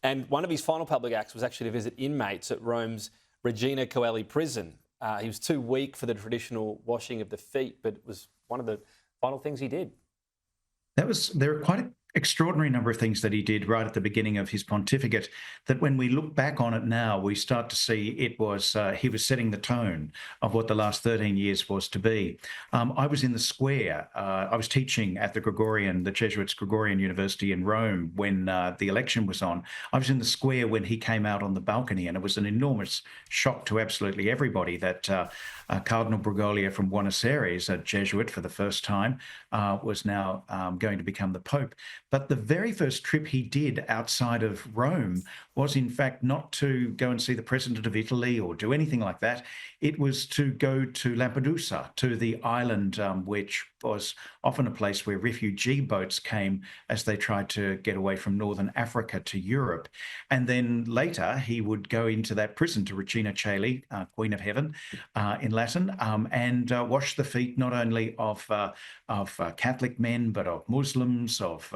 And one of his final public acts was actually to visit inmates at Rome's Regina Coeli prison. He was too weak for the traditional washing of the feet, but it was one of the final things he did. There are quite an extraordinary number of things that he did right at the beginning of his pontificate that when we look back on it now, we start to see it was, he was setting the tone of what the last 13 years was to be. I was in the square. I was teaching at the Jesuits' Gregorian University in Rome when the election was on. I was in the square when he came out on the balcony, and it was an enormous shock to absolutely everybody that Cardinal Bergoglio from Buenos Aires, a Jesuit for the first time, was now going to become the Pope. But the very first trip he did outside of Rome was, in fact, not to go and see the President of Italy or do anything like that. It was to go to Lampedusa, to the island, which was often a place where refugee boats came as they tried to get away from northern Africa to Europe. And then later he would go into that prison to Regina Coeli, Queen of Heaven in Latin, and wash the feet not only of Catholic men, but of Muslims, of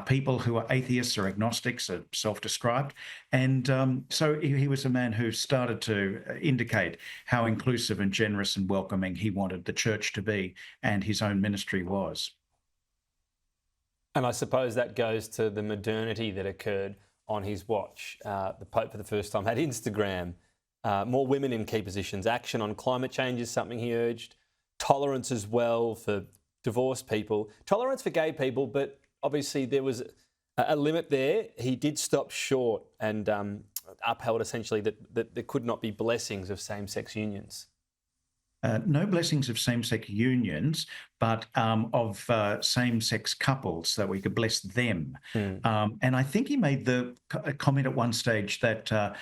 people who are atheists or agnostics, are self-described. And so he was a man who started to indicate how inclusive and generous and welcoming he wanted the church to be, and his own ministry was. And I suppose that goes to the modernity that occurred on his watch. The Pope for the first time had Instagram, more women in key positions, action on climate change is something he urged, tolerance as well for divorced people, tolerance for gay people, but obviously there was a limit there. He did stop short and upheld essentially that there could not be blessings of same-sex unions. No blessings of same-sex unions, but of same-sex couples, that we could bless them. And I think he made a comment at one stage that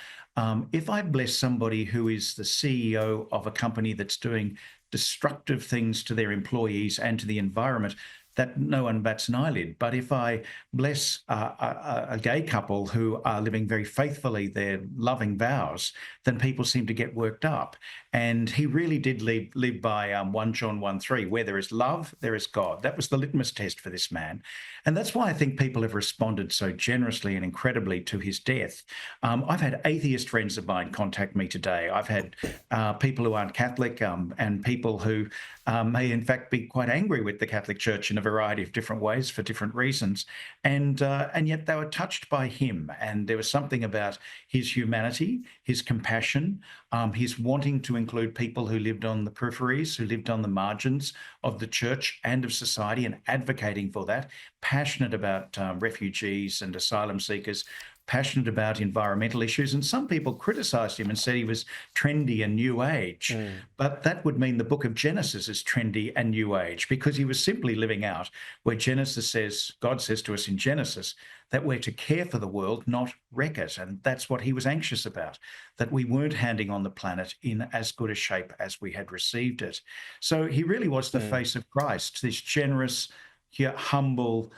if I bless somebody who is the CEO of a company that's doing destructive things to their employees and to the environment, that no one bats an eyelid. But if I bless a gay couple who are living very faithfully their loving vows, then people seem to get worked up. And he really did live by 1 John 1:3, where there is love, there is God. That was the litmus test for this man. And that's why I think people have responded so generously and incredibly to his death. I've had atheist friends of mine contact me today. I've had people who aren't Catholic and people who may in fact be quite angry with the Catholic Church in a variety of different ways for different reasons. And yet they were touched by him. And there was something about his humanity, his compassion, his wanting to include people who lived on the peripheries, who lived on the margins of the church and of society, and advocating for that, passionate about refugees and asylum seekers, passionate about environmental issues. And some people criticised him and said he was trendy and new age. But that would mean the book of Genesis is trendy and new age, because he was simply living out where Genesis says, God says to us in Genesis, that we're to care for the world, not wreck it. And that's what he was anxious about, that we weren't handing on the planet in as good a shape as we had received it. So he really was the face of Christ, this generous, humble,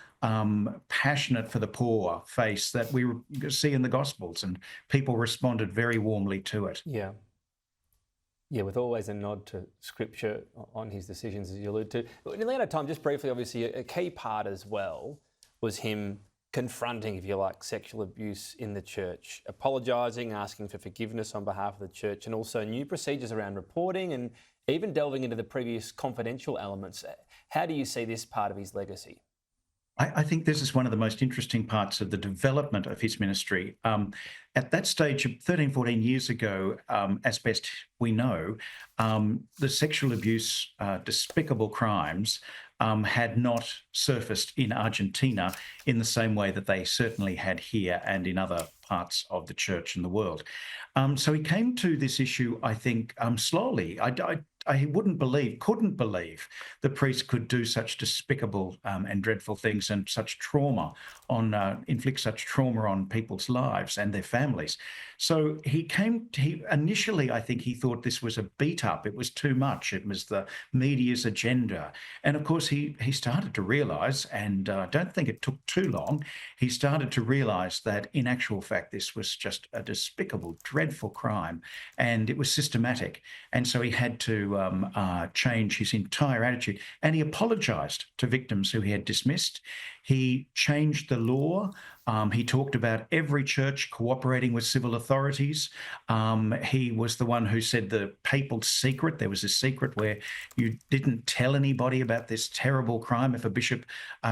passionate for the poor face that we see in the Gospels, and people responded very warmly to it. Yeah, with always a nod to Scripture on his decisions, as you allude to. In the later time, just briefly, obviously, a key part as well was him confronting, if you like, sexual abuse in the church, apologising, asking for forgiveness on behalf of the church, and also new procedures around reporting and even delving into the previous confidential elements. How do you see this part of his legacy? I think this is one of the most interesting parts of the development of his ministry. At that stage, 13, 14 years ago, as best we know, the sexual abuse, despicable crimes had not surfaced in Argentina in the same way that they certainly had here and in other parts of the church and the world. So he came to this issue, I think, slowly. I couldn't believe the priest could do such despicable and dreadful things and such trauma inflict such trauma on people's lives and their families. So initially, I think he thought this was a beat up. It was too much. It was the media's agenda. And of course, he started to realize, and I don't think it took too long, he started to realize that in actual fact, this was just a despicable, dreadful crime, and it was systematic. And so he had to change his entire attitude. And he apologized to victims who he had dismissed. He changed the law. He talked about every church cooperating with civil authorities. He was the one who said the papal secret. There was a secret where you didn't tell anybody about this terrible crime if a bishop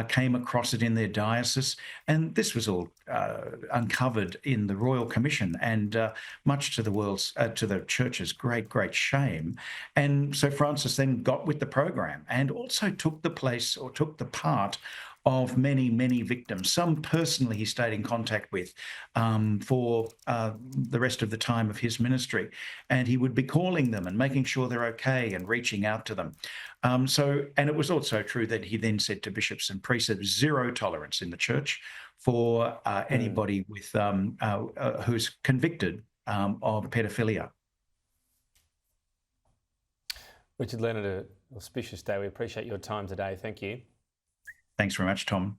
came across it in their diocese. And this was all uncovered in the Royal Commission, and much to the church's great shame. And so Francis then got with the program and also took the part of many victims. Some personally he stayed in contact with for the rest of the time of his ministry. And he would be calling them and making sure they're okay and reaching out to them. And it was also true that he then said to bishops and priests there was zero tolerance in the church for anybody with who's convicted of pedophilia. Richard, Leonard, an auspicious day. We appreciate your time today. Thank you. Thanks very much, Tom.